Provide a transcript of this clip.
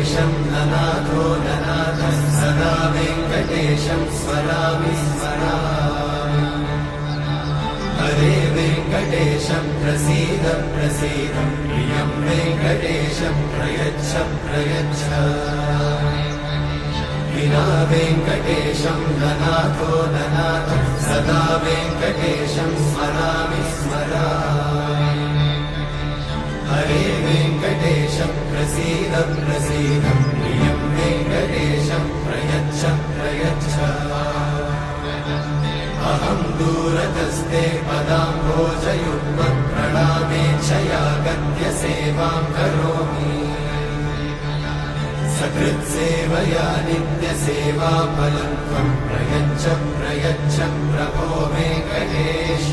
वेङ्कटेशं ननाथो ननाथः सदा वेङ्कटेशं स्मरामि स्मरामि। हरे वेङ्कटेशं प्रसीद प्रसीद प्रियं वेङ्कटेशं प्रयच्छ प्रयच्छ। विना वेङ्कटेशं ननाथो ननाथः सदा वेङ्कटेशं स्मरामि स्मरामि। हरे वेङ्कटेशं प्रसीद प्रसीद प्रियं वेङ्कटेशं प्रयच्छ प्रयच्छ। अहं दूरतस्ते पदाम्भोजयुग्मं प्रणामेच्छया गद्य सेवां करोमि। सकृत्सेवया नित्यसेवाफलं त्वं प्रयच्छ प्रयच्छ प्रभो वेङ्कटेश।